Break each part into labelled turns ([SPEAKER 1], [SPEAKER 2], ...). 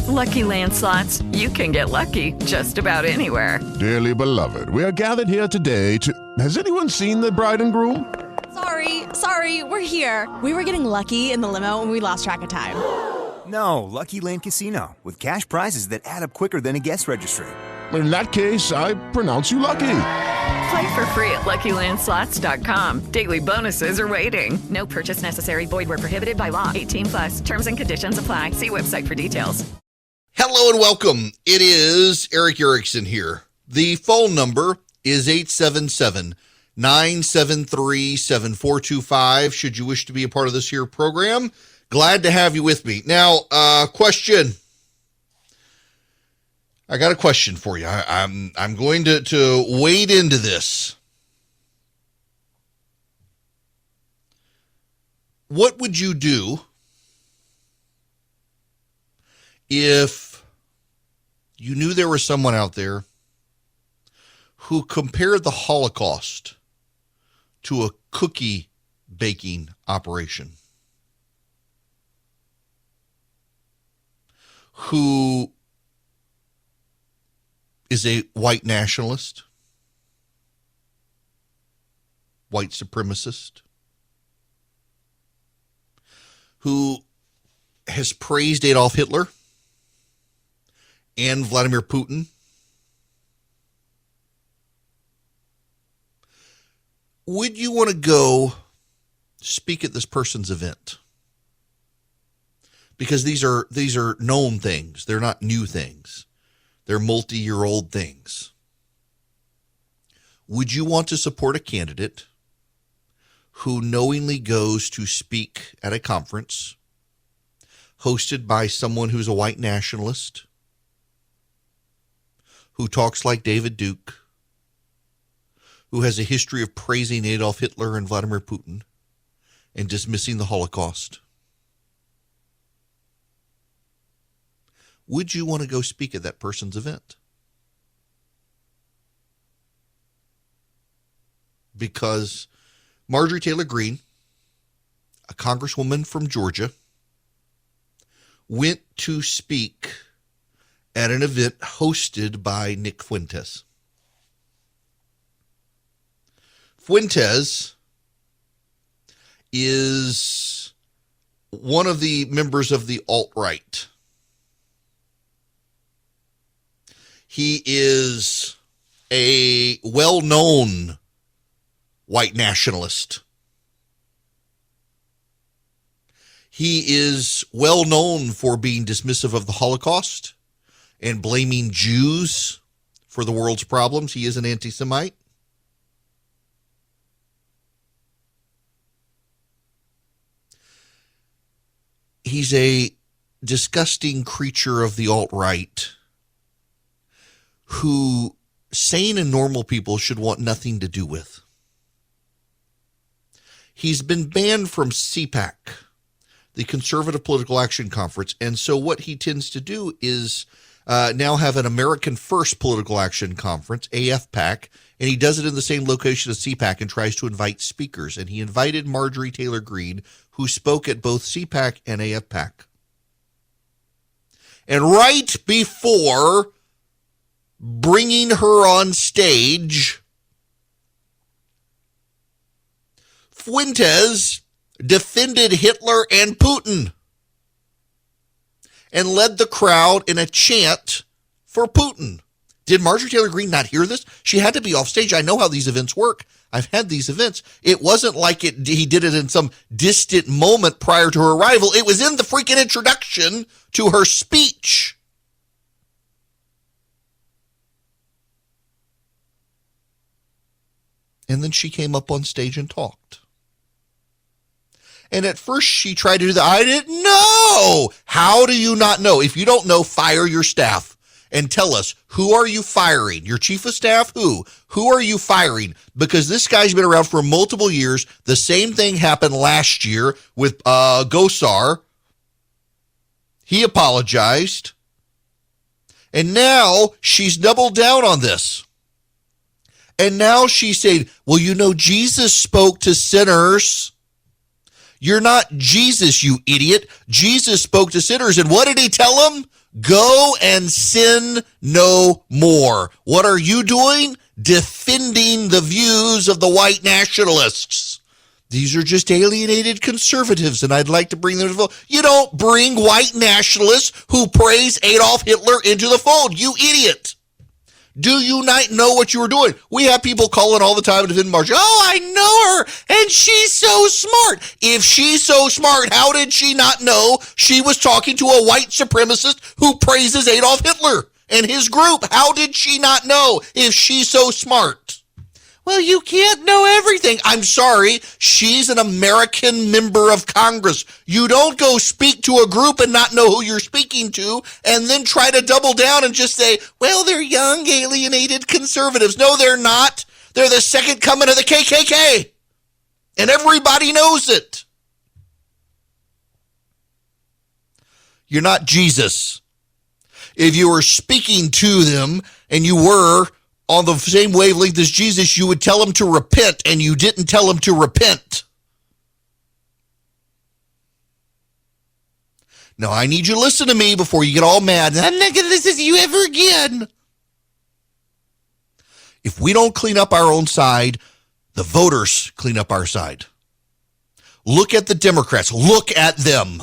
[SPEAKER 1] With Lucky Land Slots, you can get lucky just about anywhere.
[SPEAKER 2] Dearly beloved, we are gathered here today to... Has anyone seen the bride and groom?
[SPEAKER 3] Sorry, we're here. We were getting lucky in the limo and we lost track of time.
[SPEAKER 4] No, Lucky Land Casino, with cash prizes that add up quicker than a guest registry.
[SPEAKER 2] In that case, I pronounce you lucky.
[SPEAKER 1] Play for free at LuckyLandSlots.com. Daily bonuses are waiting. No purchase necessary. Void where prohibited by law. 18+. Terms and conditions apply. See website for details.
[SPEAKER 5] Hello and welcome. It is Eric Erickson here. The phone number is 877-973-7425. Should you wish to be a part of this here program, glad to have you with me. Now, question. I got a question for you. I'm going to wade into this. What would you do if you knew there was someone out there who compared the Holocaust to a cookie baking operation? Who is a white nationalist, white supremacist, who has praised Adolf Hitler and Vladimir Putin? Would you want to go speak at this person's event? Because these are known things. They're not new things. They're multi-year-old things. Would you want to support a candidate who knowingly goes to speak at a conference hosted by someone who's a white nationalist, who talks like David Duke, who has a history of praising Adolf Hitler and Vladimir Putin and dismissing the Holocaust? Would you want to go speak at that person's event? Because Marjorie Taylor Greene, a congresswoman from Georgia, went to speak at an event hosted by Nick Fuentes. Fuentes is one of the members of the alt-right. He is a well-known white nationalist. He is well known for being dismissive of the Holocaust and blaming Jews for the world's problems. He is an anti-Semite. He's a disgusting creature of the alt-right who sane and normal people should want nothing to do with. He's been banned from CPAC, the Conservative Political Action Conference, and so what he tends to do is now have an American First Political Action Conference, AFPAC, and he does it in the same location as CPAC and tries to invite speakers. And he invited Marjorie Taylor Greene, who spoke at both CPAC and AFPAC. And right before bringing her on stage, Fuentes defended Hitler and Putin and led the crowd in a chant for Putin. Did Marjorie Taylor Greene not hear this? She had to be off stage. I know how these events work. I've had these events. It wasn't like he did it in some distant moment prior to her arrival. It was in the freaking introduction to her speech. And then she came up on stage and talked. And at first she tried to do that. I didn't know. How do you not know? If you don't know, fire your staff and tell us, who are you firing? Your chief of staff? Who? Who are you firing? Because this guy's been around for multiple years. The same thing happened last year with Gosar. He apologized. And now she's doubled down on this. And now she's saying, well, you know, Jesus spoke to sinners. You're not Jesus, you idiot. Jesus spoke to sinners. And what did he tell them? Go and sin no more. What are you doing? Defending the views of the white nationalists. These are just alienated conservatives, and I'd like to bring them to the fold. You don't bring white nationalists who praise Adolf Hitler into the fold, you idiot. Do you not know what you are doing? We have people calling all the time to defend Marjorie. Oh, I know her, and she's so smart. If she's so smart, how did she not know she was talking to a white supremacist who praises Adolf Hitler and his group? How did she not know if she's so smart? Well, you can't know everything. I'm sorry. She's an American member of Congress. You don't go speak to a group and not know who you're speaking to and then try to double down and just say, well, they're young, alienated conservatives. No, they're not. They're the second coming of the KKK. And everybody knows it. You're not Jesus. If you were speaking to them and you were on the same wavelength as Jesus, you would tell him to repent, and you didn't tell him to repent. Now, I need you to listen to me before you get all mad. I'm not going to listen to you ever again. If we don't clean up our own side, the voters clean up our side. Look at the Democrats. Look at them.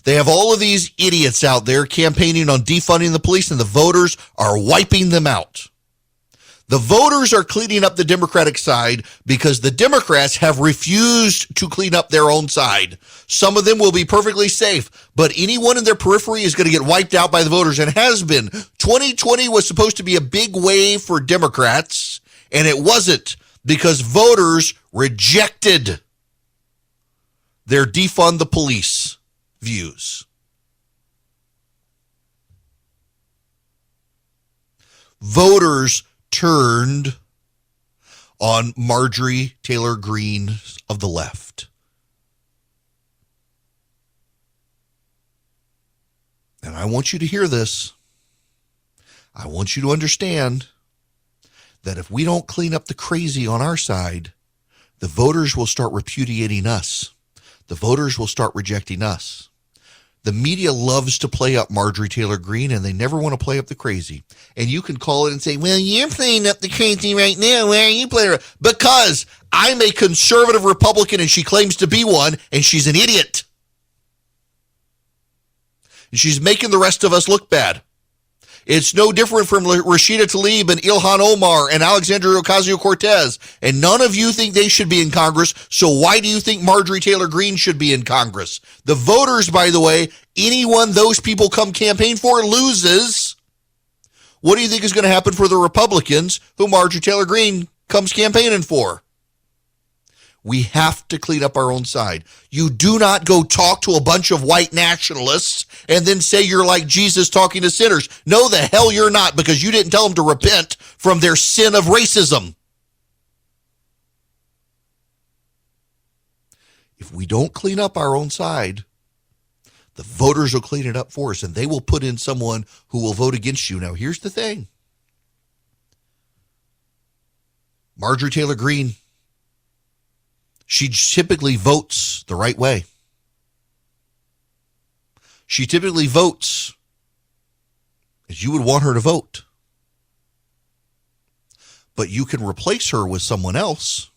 [SPEAKER 5] They have all of these idiots out there campaigning on defunding the police, and the voters are wiping them out. The voters are cleaning up the Democratic side because the Democrats have refused to clean up their own side. Some of them will be perfectly safe, but anyone in their periphery is going to get wiped out by the voters, and has been. 2020 was supposed to be a big wave for Democrats, and it wasn't, because voters rejected their defund the police views. Voters turned on Marjorie Taylor Greene of the left. And I want you to hear this. I want you to understand that if we don't clean up the crazy on our side, the voters will start repudiating us. The voters will start rejecting us. The media loves to play up Marjorie Taylor Greene, and they never want to play up the crazy. And you can call it and say, well, you're playing up the crazy right now. Why are you playing it? Because I'm a conservative Republican, and she claims to be one, and she's an idiot. And she's making the rest of us look bad. It's no different from Rashida Tlaib and Ilhan Omar and Alexandria Ocasio-Cortez. And none of you think they should be in Congress, so why do you think Marjorie Taylor Greene should be in Congress? The voters, by the way, anyone those people come campaign for loses. What do you think is going to happen for the Republicans who Marjorie Taylor Greene comes campaigning for? We have to clean up our own side. You do not go talk to a bunch of white nationalists and then say you're like Jesus talking to sinners. No, the hell you're not, because you didn't tell them to repent from their sin of racism. If we don't clean up our own side, the voters will clean it up for us, and they will put in someone who will vote against you. Now, here's the thing. Marjorie Taylor Greene, she typically votes the right way. She typically votes as you would want her to vote. But you can replace her with someone else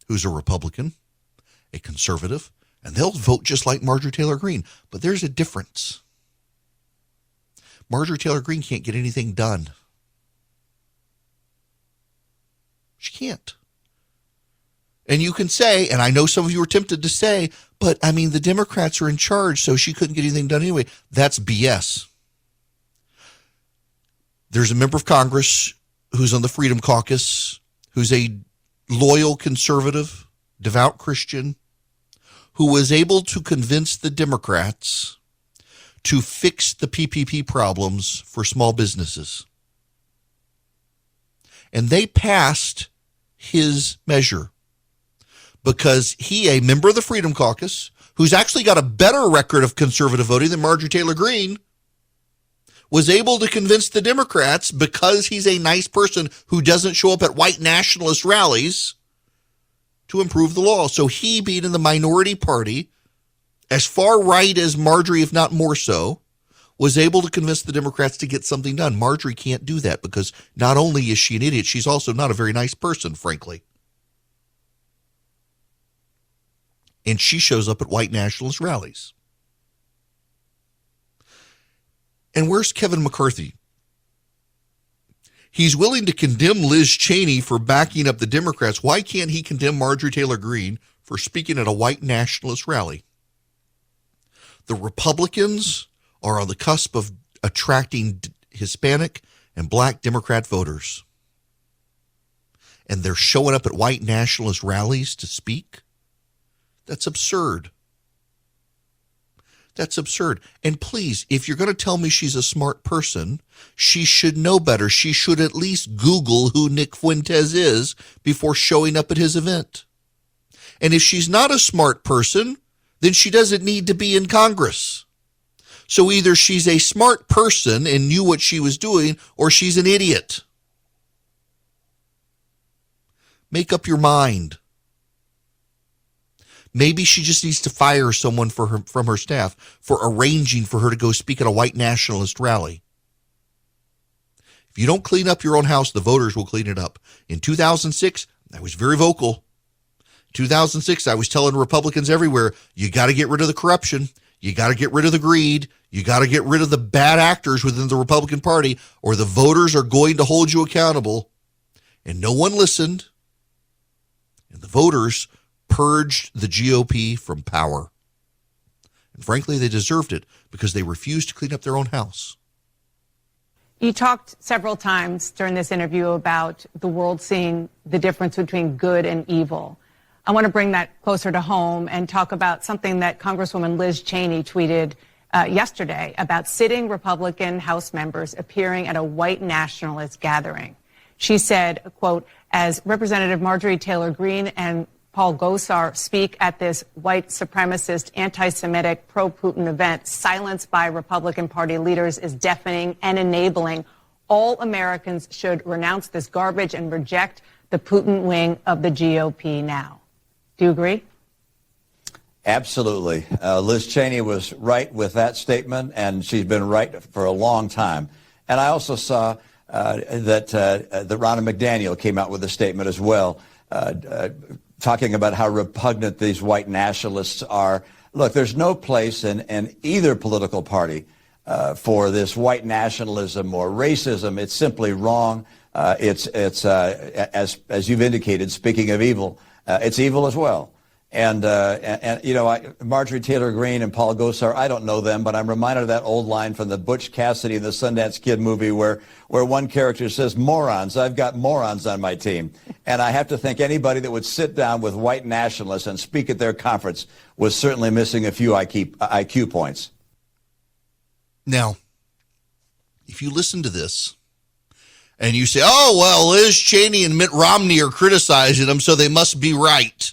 [SPEAKER 5] who's a Republican, a conservative, and they'll vote just like Marjorie Taylor Greene. But there's a difference. Marjorie Taylor Greene can't get anything done. She can't. And you can say, and I know some of you are tempted to say, but I mean, the Democrats are in charge, so she couldn't get anything done anyway. That's BS. There's a member of Congress who's on the Freedom Caucus, who's a loyal conservative, devout Christian, who was able to convince the Democrats to fix the PPP problems for small businesses. And they passed his measure because he, a member of the Freedom Caucus, who's actually got a better record of conservative voting than Marjorie Taylor Greene, was able to convince the Democrats, because he's a nice person who doesn't show up at white nationalist rallies, to improve the law. So he, being in the minority party as far right as Marjorie, if not more so, was able to convince the Democrats to get something done. Marjorie can't do that because not only is she an idiot, she's also not a very nice person, frankly. And she shows up at white nationalist rallies. And where's Kevin McCarthy? He's willing to condemn Liz Cheney for backing up the Democrats. Why can't he condemn Marjorie Taylor Greene for speaking at a white nationalist rally? The Republicans are on the cusp of attracting Hispanic and black Democrat voters. And they're showing up at white nationalist rallies to speak? That's absurd. That's absurd. And please, if you're going to tell me she's a smart person, she should know better. She should at least Google who Nick Fuentes is before showing up at his event. And if she's not a smart person, then she doesn't need to be in Congress. So either she's a smart person and knew what she was doing, or she's an idiot. Make up your mind. Maybe she just needs to fire someone from her staff for arranging for her to go speak at a white nationalist rally. If you don't clean up your own house, the voters will clean it up. In 2006, I was very vocal. 2006, I was telling Republicans everywhere, you got to get rid of the corruption. You got to get rid of the greed. You got to get rid of the bad actors within the Republican Party, or the voters are going to hold you accountable. And no one listened. And the voters purged the GOP from power. And frankly, they deserved it because they refused to clean up their own house.
[SPEAKER 6] You talked several times during this interview about the world seeing the difference between good and evil. I want to bring that closer to home and talk about something that Congresswoman Liz Cheney tweeted yesterday about sitting Republican House members appearing at a white nationalist gathering. She said, quote, as Representative Marjorie Taylor Greene and Paul Gosar speak at this white supremacist, anti-Semitic, pro-Putin event, silence by Republican Party leaders is deafening and enabling. All Americans should renounce this garbage and reject the Putin wing of the GOP now. Do you agree?
[SPEAKER 7] Absolutely. Liz Cheney was right with that statement, and she's been right for a long time. And I also saw that Ronna McDaniel came out with a statement as well, talking about how repugnant these white nationalists are. Look, there's no place in either political party for this white nationalism or racism. It's simply wrong. It's as you've indicated, speaking of evil, it's evil as well. And you know, Marjorie Taylor Greene and Paul Gosar, I don't know them, but I'm reminded of that old line from the Butch Cassidy and the Sundance Kid movie where one character says, morons, I've got morons on my team. And I have to think anybody that would sit down with white nationalists and speak at their conference was certainly missing a few IQ points.
[SPEAKER 5] Now, if you listen to this and you say, oh, well, Liz Cheney and Mitt Romney are criticizing them, so they must be right,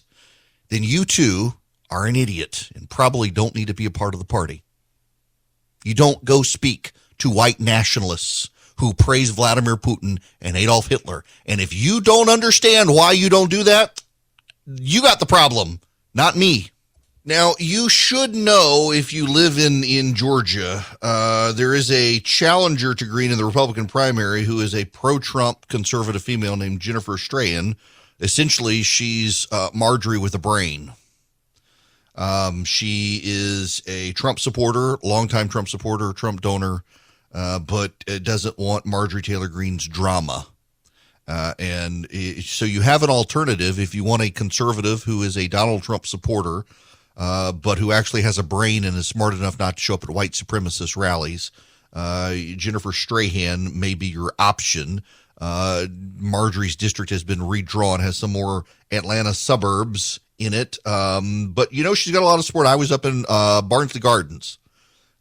[SPEAKER 5] then you too are an idiot and probably don't need to be a part of the party. You don't go speak to white nationalists who praise Vladimir Putin and Adolf Hitler. And if you don't understand why you don't do that, you got the problem, not me. Now, you should know, if you live in Georgia, there is a challenger to Greene in the Republican primary who is a pro-Trump conservative female named Jennifer Strahan. Essentially, she's Marjorie with a brain. She is a Trump supporter, longtime Trump supporter, Trump donor, but doesn't want Marjorie Taylor Greene's drama. So you have an alternative if you want a conservative who is a Donald Trump supporter, but who actually has a brain and is smart enough not to show up at white supremacist rallies. Jennifer Strahan may be your option. Marjorie's district has been redrawn, has some more Atlanta suburbs in it. But, you know, she's got a lot of support. I was up in Barnsley Gardens,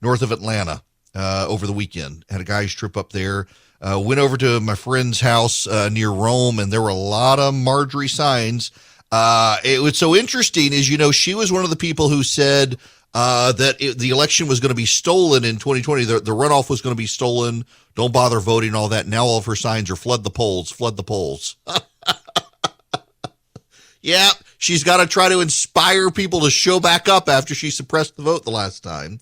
[SPEAKER 5] north of Atlanta, over the weekend. Had a guy's trip up there. Went over to my friend's house near Rome, and there were a lot of Marjorie signs. What's so interesting is, you know, she was one of the people who said that the election was going to be stolen in 2020. The runoff was going to be stolen. Don't bother voting, all that. Now all of her signs are flood the polls, flood the polls. Yeah, she's got to try to inspire people to show back up after she suppressed the vote the last time.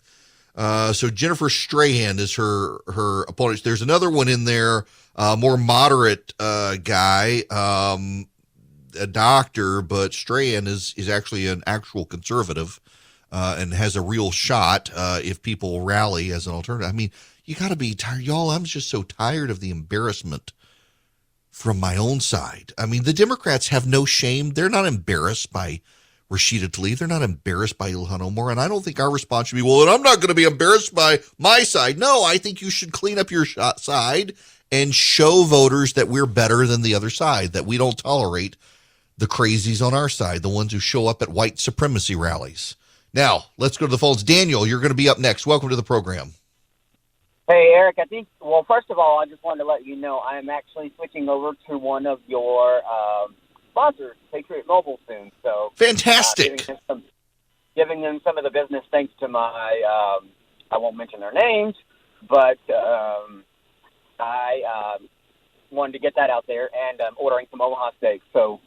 [SPEAKER 5] So Jennifer Strahan is her opponent. There's another one in there, more moderate guy, a doctor, but Strahan is actually an actual conservative and has a real shot if people rally as an alternative. I mean, you got to be tired, y'all. I'm just so tired of the embarrassment from my own side. I mean, the Democrats have no shame. They're not embarrassed by Rashida Tlaib. They're not embarrassed by Ilhan Omar. And I don't think our response should be, well, I'm not going to be embarrassed by my side. No, I think you should clean up your side and show voters that we're better than the other side, that we don't tolerate the crazies on our side, the ones who show up at white supremacy rallies. Now, let's go to the phones. Daniel, you're going to be up next. Welcome to the program.
[SPEAKER 8] Hey, Eric, first of all, I just wanted to let you know I am actually switching over to one of your sponsors, Patriot Mobile, soon. So
[SPEAKER 5] fantastic.
[SPEAKER 8] Giving them some of the business thanks to my, I won't mention their names, but I wanted to get that out there, and I'm ordering some Omaha steaks. So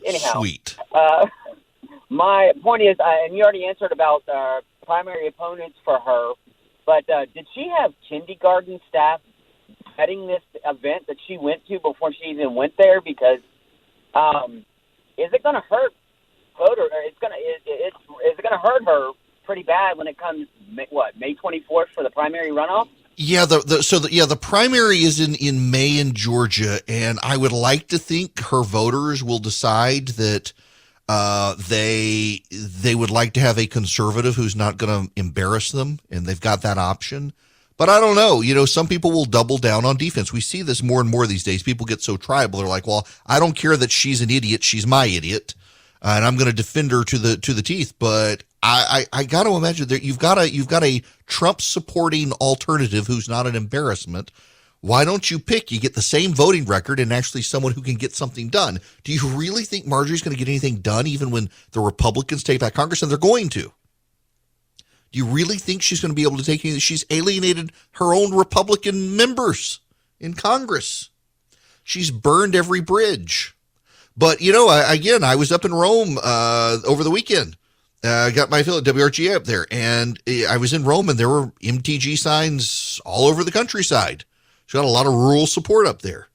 [SPEAKER 8] anyhow.
[SPEAKER 5] Sweet.
[SPEAKER 8] My point is, and you already answered about primary opponents for her, but did she have kindergarten staff vetting this event that she went to before she even went there? Because is it going to hurt voter? Is it going to hurt her pretty bad when it comes May 24th for the primary runoff?
[SPEAKER 5] Yeah, the primary is in May in Georgia, and I would like to think her voters will decide that they would like to have a conservative who's not going to embarrass them, and they've got that option. But I don't know. You know, some people will double down on defense. We see this more and more these days. People get so tribal. They're like, well, I don't care that she's an idiot. She's my idiot. And I'm going to defend her to the teeth. But I got to imagine that you've got a Trump supporting alternative who's not an embarrassment. Why don't you pick? You get the same voting record and actually someone who can get something done. Do you really think Marjorie's going to get anything done even when the Republicans take back Congress? And they're going to. Do you really think she's going to be able to take anything? She's alienated her own Republican members in Congress. She's burned every bridge. But, you know, I was up in Rome over the weekend. I got my affiliate WRGA up there, and I was in Rome, and there were MTG signs all over the countryside. She's got a lot of rural support up there.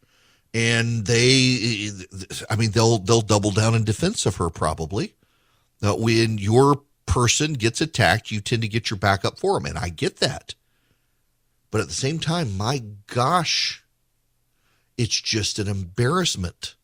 [SPEAKER 5] And they'll double down in defense of her probably. When your person gets attacked, you tend to get your back up for them, and I get that. But at the same time, my gosh, it's just an embarrassment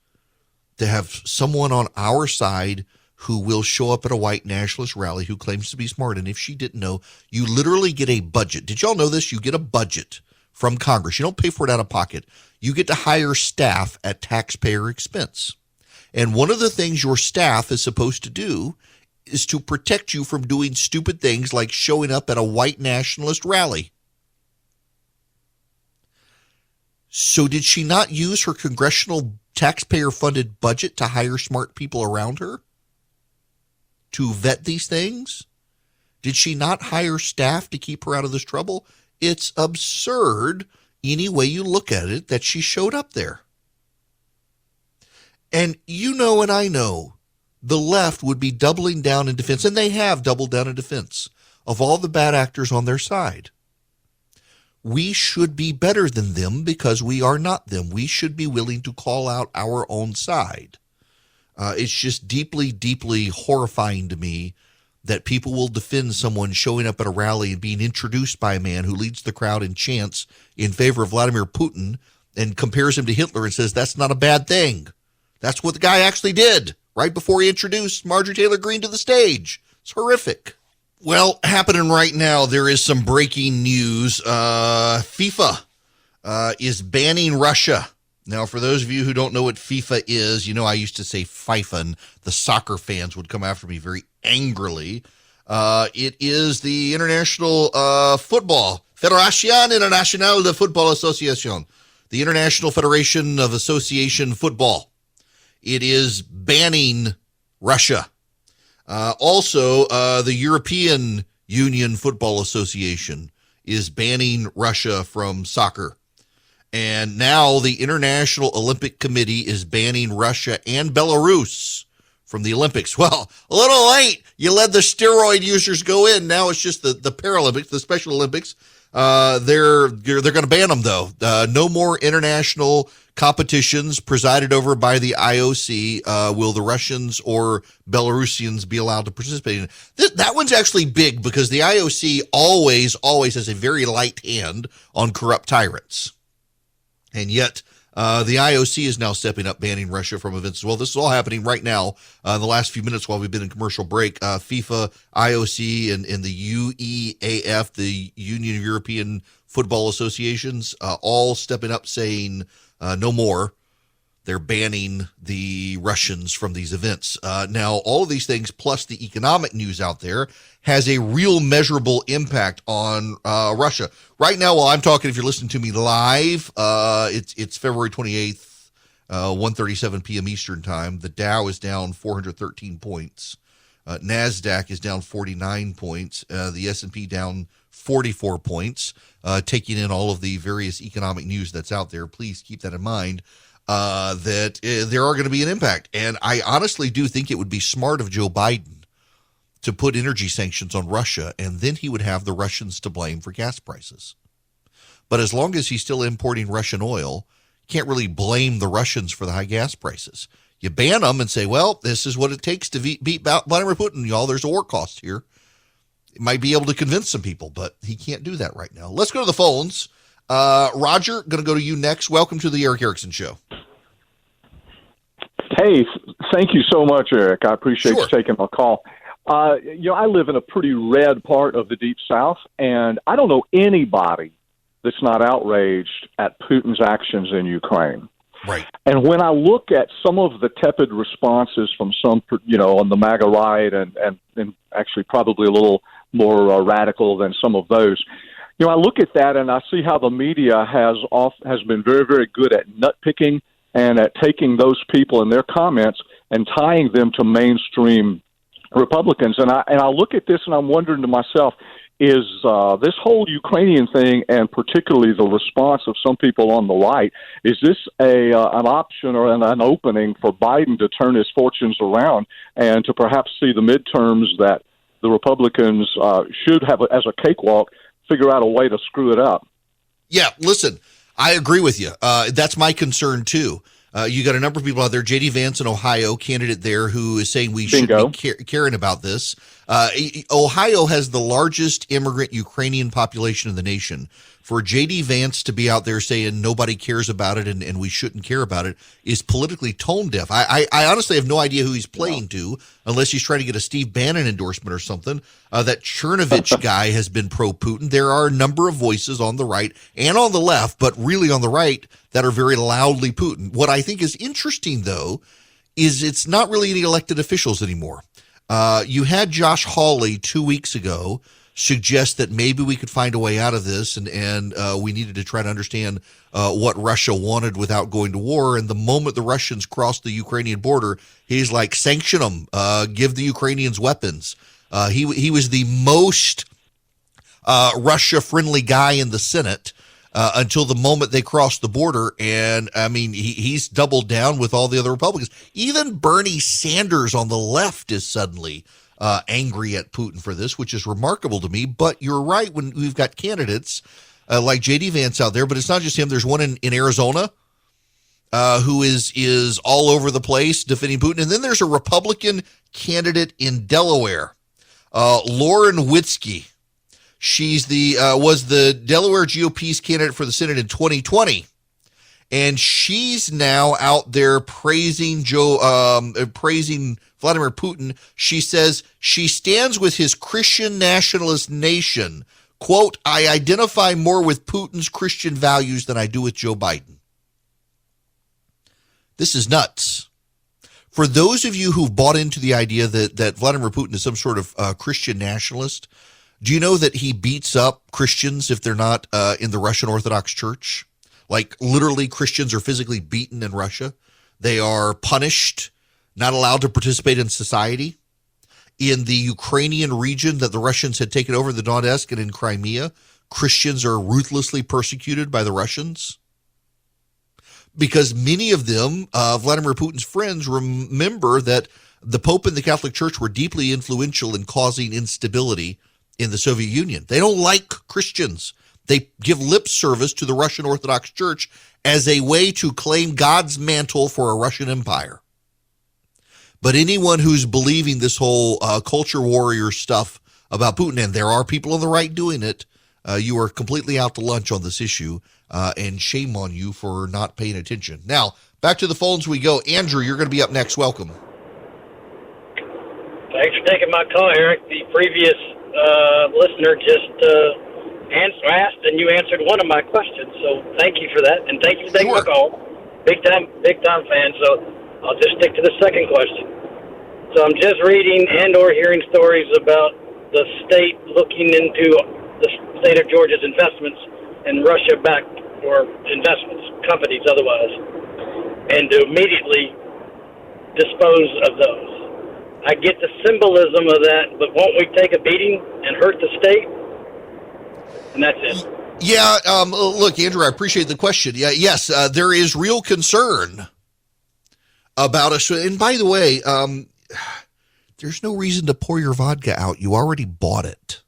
[SPEAKER 5] to have someone on our side who will show up at a white nationalist rally who claims to be smart. And if she didn't know, you literally get a budget. Did y'all know this? You get a budget from Congress. You don't pay for it out of pocket. You get to hire staff at taxpayer expense. And one of the things your staff is supposed to do is to protect you from doing stupid things like showing up at a white nationalist rally. So did she not use her congressional taxpayer-funded budget to hire smart people around her to vet these things? Did she not hire staff to keep her out of this trouble? It's absurd, any way you look at it, that she showed up there. And you know and I know the left would be doubling down in defense, and they have doubled down in defense of all the bad actors on their side. We should be better than them because we are not them. We should be willing to call out our own side. It's just deeply, deeply horrifying to me that people will defend someone showing up at a rally and being introduced by a man who leads the crowd in chants in favor of Vladimir Putin and compares him to Hitler and says that's not a bad thing. That's what the guy actually did right before he introduced Marjorie Taylor Greene to the stage. It's horrific. Well, happening right now, there is some breaking news. FIFA is banning Russia. Now, for those of you who don't know what FIFA is, you know I used to say FIFA, and the soccer fans would come after me very angrily. It is the International Football Federación Internacional de Fútbol Asociación, the International Federation of Association Football. It is banning Russia. Also, the European Union Football Association is banning Russia from soccer. And now the International Olympic Committee is banning Russia and Belarus from the Olympics. Well, a little late. You let the steroid users go in. Now it's just the Paralympics, the Special Olympics. They're going to ban them, though. No more international competitions presided over by the IOC. Will the Russians or Belarusians be allowed to participate in it? That one's actually big because the IOC always has a very light hand on corrupt tyrants. And yet the IOC is now stepping up, banning Russia from events as well. This is all happening right now in the last few minutes while we've been in commercial break. FIFA, IOC, and the UEFA, the Union of European Football Associations, all stepping up saying no more. They're banning the Russians from these events. Now, all of these things, plus the economic news out there, has a real measurable impact on Russia. Right now, while I'm talking, if you're listening to me live, it's February 28th, 1:37 p.m. Eastern Time. The Dow is down 413 points. NASDAQ is down 49 points. The S&P down 44 points, taking in all of the various economic news that's out there. Please keep that in mind. That there are going to be an impact. And I honestly do think it would be smart of Joe Biden to put energy sanctions on Russia, and then he would have the Russians to blame for gas prices. But as long as he's still importing Russian oil, can't really blame the Russians for the high gas prices. You ban them and say, well, this is what it takes to beat Vladimir Putin. Y'all, there's a war cost here. It might be able to convince some people, but he can't do that right now. Let's go to the phones. Roger, going to go to you next. Welcome to the Eric Erickson Show.
[SPEAKER 9] Hey, thank you so much, Eric. I appreciate you taking my call. I live in a pretty red part of the Deep South, and I don't know anybody that's not outraged at Putin's actions in Ukraine.
[SPEAKER 5] Right.
[SPEAKER 9] And when I look at some of the tepid responses from some, on the MAGA right and actually probably a little more radical than some of those, I look at that and I see how the media has been very, very good at nitpicking and at taking those people and their comments and tying them to mainstream Republicans. And I look at this and I'm wondering to myself, is this whole Ukrainian thing, and particularly the response of some people on the right, is this an option or an opening for Biden to turn his fortunes around and to perhaps see the midterms that the Republicans should have as a cakewalk, figure out a way to screw it up?
[SPEAKER 5] Yeah, listen, I agree with you. That's my concern, too. You got a number of people out there. J.D. Vance in Ohio, candidate there, who is saying we should be caring about this. Ohio has the largest immigrant Ukrainian population in the nation. For J.D. Vance to be out there saying nobody cares about it and we shouldn't care about it is politically tone deaf. I honestly have no idea who he's playing to, unless he's trying to get a Steve Bannon endorsement or something. That Chernovich guy has been pro-Putin. There are a number of voices on the right and on the left, but really on the right, that are very loudly Putin. What I think is interesting, though, is it's not really any elected officials anymore. You had Josh Hawley 2 weeks ago suggest that maybe we could find a way out of this, and we needed to try to understand what Russia wanted without going to war. And the moment the Russians crossed the Ukrainian border, he's like, sanction them, give the Ukrainians weapons. He was the most Russia-friendly guy in the Senate until the moment they crossed the border. And, I mean, he's doubled down with all the other Republicans. Even Bernie Sanders on the left is suddenly angry at Putin for this, which is remarkable to me. But you're right, when we've got candidates like J.D. Vance out there, but it's not just him. There's one in Arizona who is all over the place defending Putin. And then there's a Republican candidate in Delaware, Lauren Witzke. She's was the Delaware GOP's candidate for the Senate in 2020. And she's now out there praising Vladimir Putin. She says she stands with his Christian nationalist nation. Quote, I identify more with Putin's Christian values than I do with Joe Biden. This is nuts. For those of you who've bought into the idea that Vladimir Putin is some sort of Christian nationalist, do you know that he beats up Christians if they're not in the Russian Orthodox Church? Like, literally, Christians are physically beaten in Russia. They are punished, not allowed to participate in society. In the Ukrainian region that the Russians had taken over, the Donetsk and in Crimea, Christians are ruthlessly persecuted by the Russians. Because many of them, Vladimir Putin's friends, remember that The Pope and the Catholic Church were deeply influential in causing instability in the Soviet Union. They don't like Christians. They give lip service to the Russian Orthodox Church as a way to claim God's mantle for a Russian empire. But anyone who's believing this whole culture warrior stuff about Putin, and there are people on the right doing it, you are completely out to lunch on this issue, and shame on you for not paying attention. Now, back to the phones we go. Andrew, you're going to be up next. Welcome.
[SPEAKER 10] Thanks for taking my call, Eric. The previous listener just asked, and you answered one of my questions. So thank you for that, and thank you for taking my call. Big time fan. So I'll just stick to the second question. So I'm just reading and/or hearing stories about the state looking into the state of Georgia's investments in Russia-backed or investments, companies otherwise, and to immediately dispose of those. I get the symbolism of that, but won't we take a beating and hurt the state? And that's it.
[SPEAKER 5] Yeah, look, Andrew, I appreciate the question. Yeah, yes, there is real concern about us. And by the way, there's no reason to pour your vodka out. You already bought it.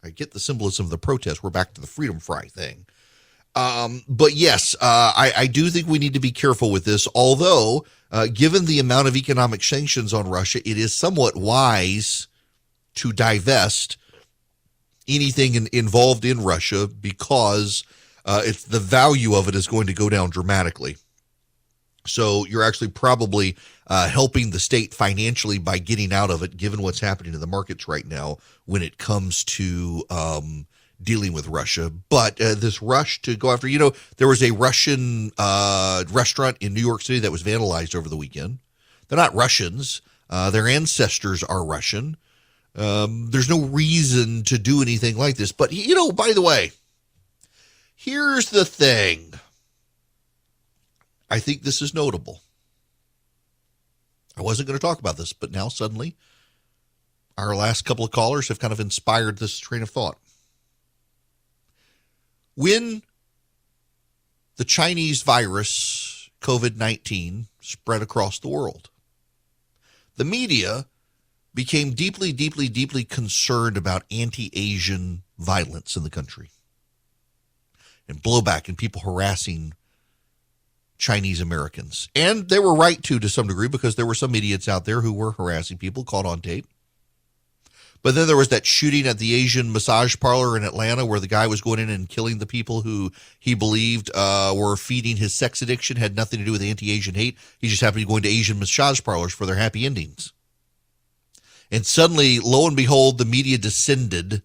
[SPEAKER 5] I get the symbolism of the protest. We're back to the freedom fry thing. But yes, I do think we need to be careful with this, although given the amount of economic sanctions on Russia, it is somewhat wise to divest anything involved in Russia because it's the value of it is going to go down dramatically. So you're actually probably helping the state financially by getting out of it, given what's happening in the markets right now when it comes to dealing with Russia. But this rush to go after, there was a Russian restaurant in New York City that was vandalized over the weekend. They're not Russians. Their ancestors are Russian. There's no reason to do anything like this. But, by the way, here's the thing. I think this is notable. I wasn't going to talk about this, but now suddenly our last couple of callers have kind of inspired this train of thought. When the Chinese virus, COVID-19, spread across the world, the media became deeply, deeply, deeply concerned about anti-Asian violence in the country and blowback and people harassing Chinese Americans. And they were right to some degree, because there were some idiots out there who were harassing people, caught on tape. But then there was that shooting at the Asian massage parlor in Atlanta where the guy was going in and killing the people who he believed were feeding his sex addiction, had nothing to do with anti-Asian hate. He just happened to be going to Asian massage parlors for their happy endings. And suddenly, lo and behold, the media descended,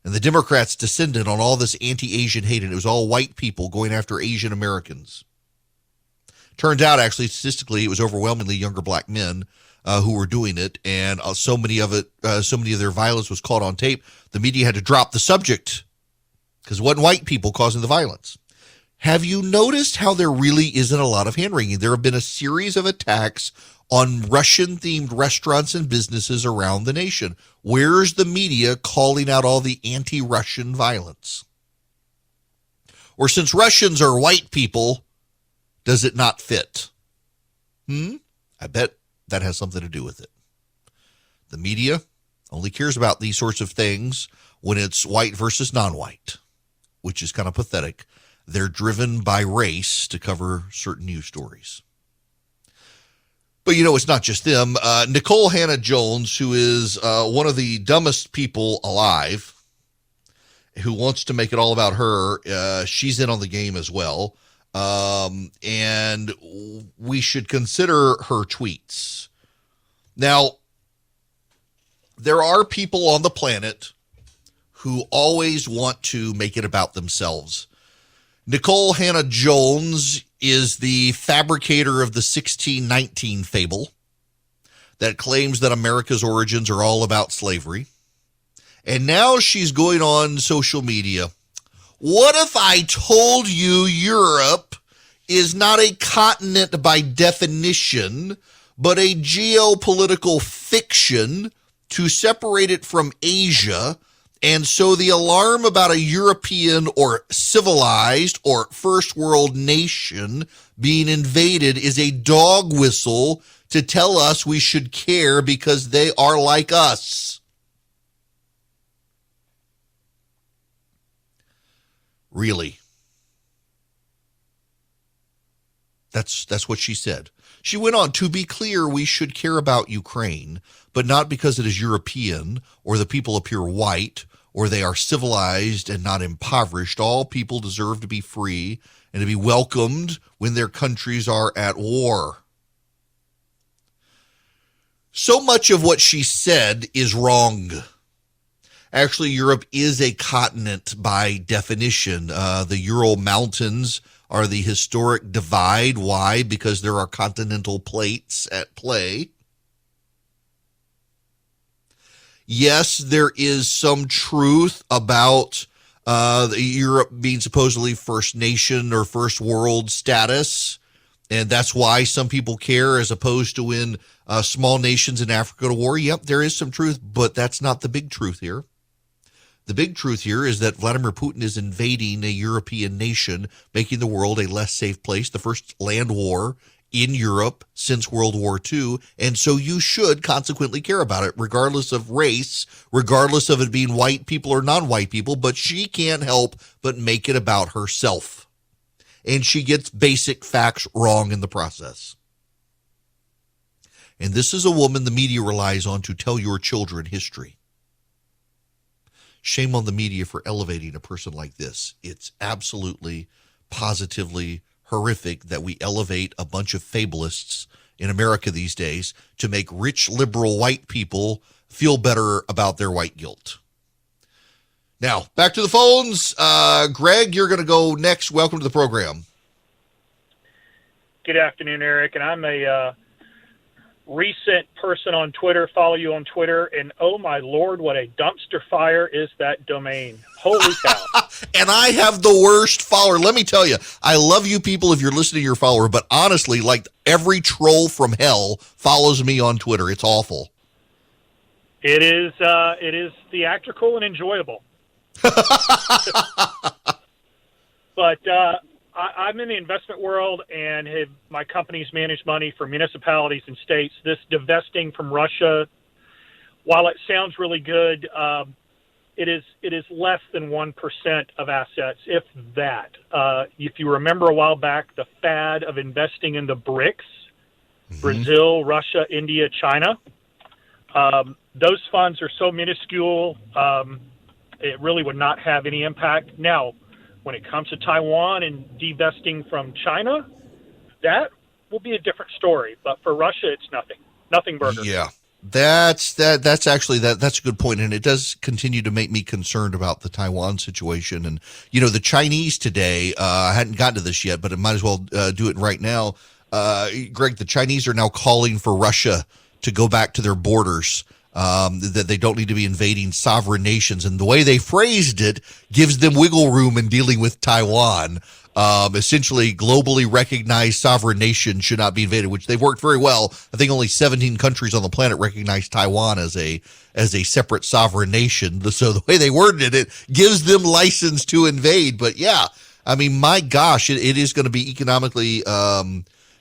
[SPEAKER 5] and the Democrats descended on all this anti-Asian hate, and it was all white people going after Asian Americans. Turns out, actually, statistically, it was overwhelmingly younger black men who were doing it, and so many of their violence was caught on tape. The media had to drop the subject because it wasn't white people causing the violence. Have you noticed how there really isn't a lot of hand-wringing? There have been a series of attacks on Russian-themed restaurants and businesses around the nation. Where's the media calling out all the anti-Russian violence? Or since Russians are white people, does it not fit? I bet that has something to do with it. The media only cares about these sorts of things when it's white versus non-white, which is kind of pathetic. They're driven by race to cover certain news stories. But, it's not just them. Nicole Hannah Jones, who is one of the dumbest people alive, who wants to make it all about her, she's in on the game as well. And we should consider her tweets. Now, there are people on the planet who always want to make it about themselves. Nicole Hannah Jones is the fabricator of the 1619 fable that claims that America's origins are all about slavery. And now she's going on social media. What if I told you Europe is not a continent by definition, but a geopolitical fiction to separate it from Asia And so the alarm about a European or civilized or first world nation being invaded is a dog whistle to tell us we should care because they are like us. Really? That's what she said. She went on, to be clear, we should care about Ukraine, but not because it is European or the people appear white or they are civilized and not impoverished. All people deserve to be free and to be welcomed when their countries are at war. So much of what she said is wrong. Actually, Europe is a continent by definition. The Ural Mountains are the historic divide. Why? Because there are continental plates at play. Yes, there is some truth about Europe being supposedly First Nation or First World status, and that's why some people care as opposed to when small nations in Africa go to war. Yep, there is some truth, but that's not the big truth here. The big truth here is that Vladimir Putin is invading a European nation, making the world a less safe place, the first land war in Europe since World War II, and so you should consequently care about it, regardless of race, regardless of it being white people or non-white people, but she can't help but make it about herself. And she gets basic facts wrong in the process. And this is a woman the media relies on to tell your children history. Shame on the media for elevating a person like this. It's absolutely, positively horrific that we elevate a bunch of fabulists in America these days to make rich, liberal white people feel better about their white guilt. Now, back to the phones. Greg, you're going to go next. Welcome to the program.
[SPEAKER 11] Good afternoon, Eric. And I'm a recent person on Twitter, follow you on Twitter, and oh my Lord, what a dumpster fire is that domain. Holy cow.
[SPEAKER 5] And I have the worst follower. Let me tell you, I love you people if you're listening to your follower, but honestly, like every troll from hell follows me on Twitter. It's awful.
[SPEAKER 11] It is theatrical and enjoyable. But I'm in the investment world and my companies manage money for municipalities and states. This divesting from Russia, while it sounds really good, it is less than 1% of assets, if that. If you remember a while back, the fad of investing in the BRICS, Brazil, Russia, India, China, those funds are so minuscule, it really would not have any impact. Now, when it comes to Taiwan and divesting from China, that will be a different story. But for Russia, it's nothing burger.
[SPEAKER 5] Yeah, that's actually that's a good point, and it does continue to make me concerned about the Taiwan situation. And you know, the Chinese today, I hadn't gotten to this yet, but I might as well do it right now. Greg, the Chinese are now calling for Russia to go back to their borders. That they don't need to be invading sovereign nations. And the way they phrased it gives them wiggle room in dealing with Taiwan. Essentially, globally recognized sovereign nations should not be invaded, which they've worked very well. I think only 17 countries on the planet recognize Taiwan as a separate sovereign nation. So the way they worded it gives them license to invade. But yeah, I mean, my gosh, it is going to be economically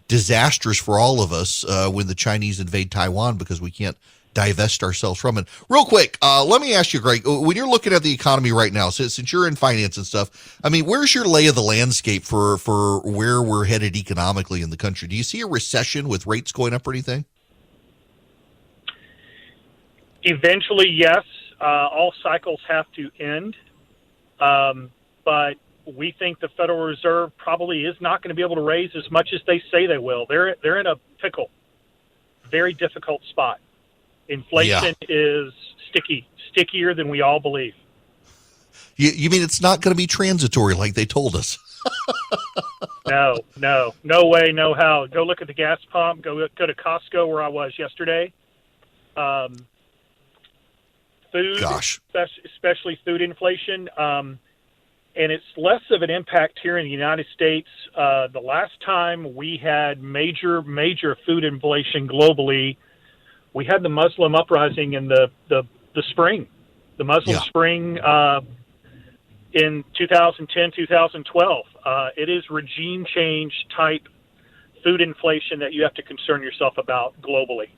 [SPEAKER 5] disastrous for all of us when the Chinese invade Taiwan because we can't divest ourselves from it. Real quick, let me ask you, Greg, when you're looking at the economy right now, since you're in finance and stuff, I mean, where's your lay of the landscape for where we're headed economically in the country? Do you see a recession with rates going up or anything?
[SPEAKER 11] Eventually, yes. All cycles have to end. But we think the Federal Reserve probably is not going to be able to raise as much as they say they will. They're in a pickle, very difficult spot. Inflation is stickier than we all believe.
[SPEAKER 5] You mean it's not going to be transitory like they told us?
[SPEAKER 11] No way, no how. Go look at the gas pump. Go to Costco where I was yesterday. Food, especially food inflation, and it's less of an impact here in the United States. The last time we had major food inflation globally, we had the Muslim uprising in the spring, the Muslim Spring in 2010, 2012. It is regime change type food inflation that you have to concern yourself about globally.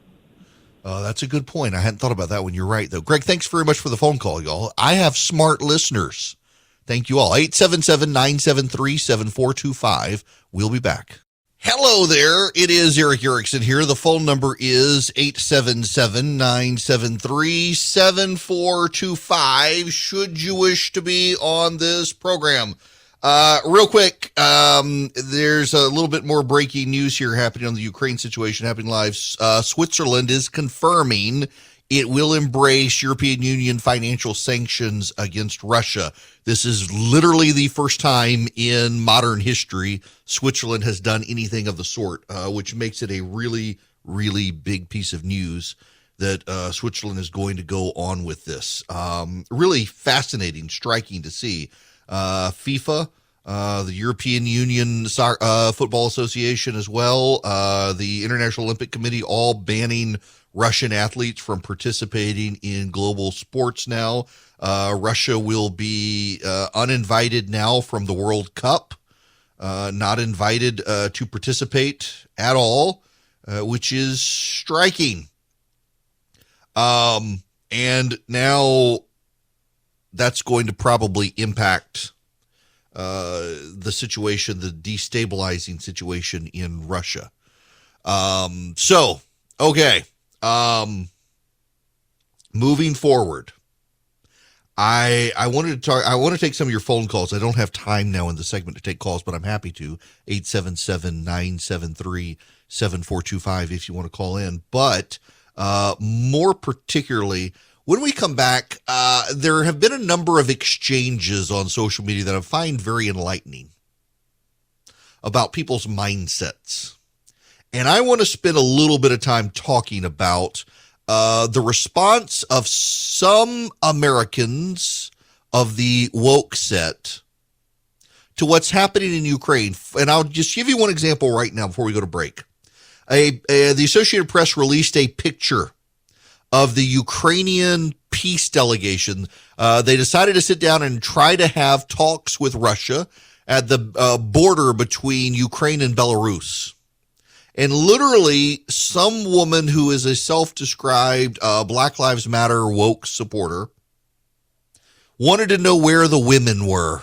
[SPEAKER 5] That's a good point. I hadn't thought about that one. You're right, though. Greg, thanks very much for the phone call, y'all. I have smart listeners. Thank you all. 877-973-7425. We'll be back. Hello there. It is Eric Erickson here. The phone number is 877-973-7425 should you wish to be on this program. Real quick, there's a little bit more breaking news here happening on the Ukraine situation happening live. Switzerland is confirming it will embrace European Union financial sanctions against Russia. This is literally the first time in modern history Switzerland has done anything of the sort, which makes it a really, really big piece of news that Switzerland is going to go on with this. Really fascinating, striking to see. FIFA, the European Union Football Association as well, the International Olympic Committee, all banning Russian athletes from participating in global sports now. Russia will be uninvited now from the World Cup, not invited to participate at all, which is striking. And now that's going to probably impact the situation, the destabilizing situation in Russia. Okay. Moving forward, I wanted to talk. I want to take some of your phone calls. I don't have time now in the segment to take calls, but I'm happy to. 877-973-7425 if you want to call in. But more particularly, when we come back, there have been a number of exchanges on social media that I find very enlightening about people's mindsets. And I want to spend a little bit of time talking about the response of some Americans of the woke set to what's happening in Ukraine. And I'll just give you one example right now before we go to break. The Associated Press released a picture of the Ukrainian peace delegation. They decided to sit down and try to have talks with Russia at the border between Ukraine and Belarus. And literally, some woman who is a self-described Black Lives Matter woke supporter wanted to know where the women were.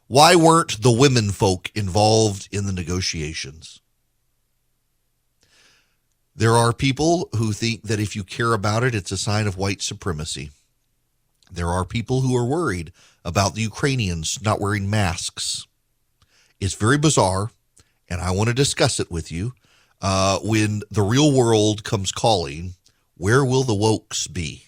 [SPEAKER 5] Why weren't the women folk involved in the negotiations? There are people who think that if you care about it, it's a sign of white supremacy. There are people who are worried about the Ukrainians not wearing masks. It's very bizarre, and I want to discuss it with you. When the real world comes calling, where will the wokes be?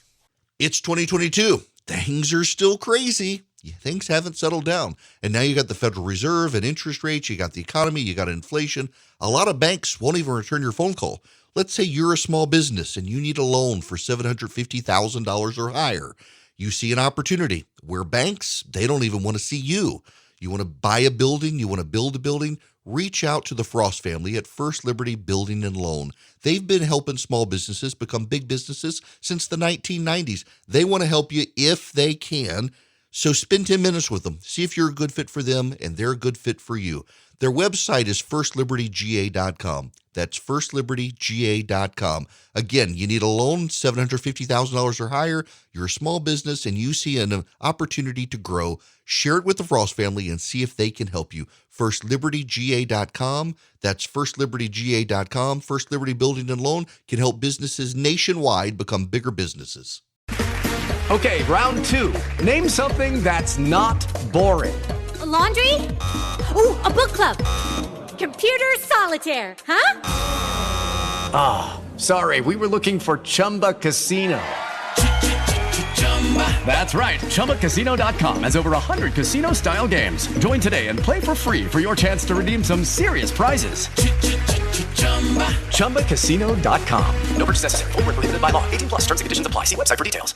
[SPEAKER 5] It's 2022. Things are still crazy. Things haven't settled down. And now you got the Federal Reserve and interest rates. You got the economy. You got inflation. A lot of banks won't even return your phone call. Let's say you're a small business and you need a loan for $750,000 or higher. You see an opportunity where banks, they don't even want to see you. You want to buy a building. You want to build a building. Reach out to the Frost family at First Liberty Building and Loan. They've been helping small businesses become big businesses since the 1990s. They want to help you if they can. So spend 10 minutes with them. See if you're a good fit for them and they're a good fit for you. Their website is firstlibertyga.com. That's firstlibertyga.com. Again, you need a loan, $750,000 or higher. You're a small business and you see an opportunity to grow. Share it with the Frost family and see if they can help you. firstlibertyga.com. That's firstlibertyga.com. First Liberty Building and Loan can help businesses nationwide become bigger businesses.
[SPEAKER 12] Okay, round two. Name something that's not boring.
[SPEAKER 13] A laundry? Ooh, a book club. Computer solitaire, huh?
[SPEAKER 12] Ah, sorry, we were looking for Chumba Casino. That's right, ChumbaCasino.com has over 100 casino-style games. Join today and play for free for your chance to redeem some serious prizes. ChumbaCasino.com.
[SPEAKER 14] No purchase necessary. Void where prohibited by law. 18+ terms and conditions apply. See website for details.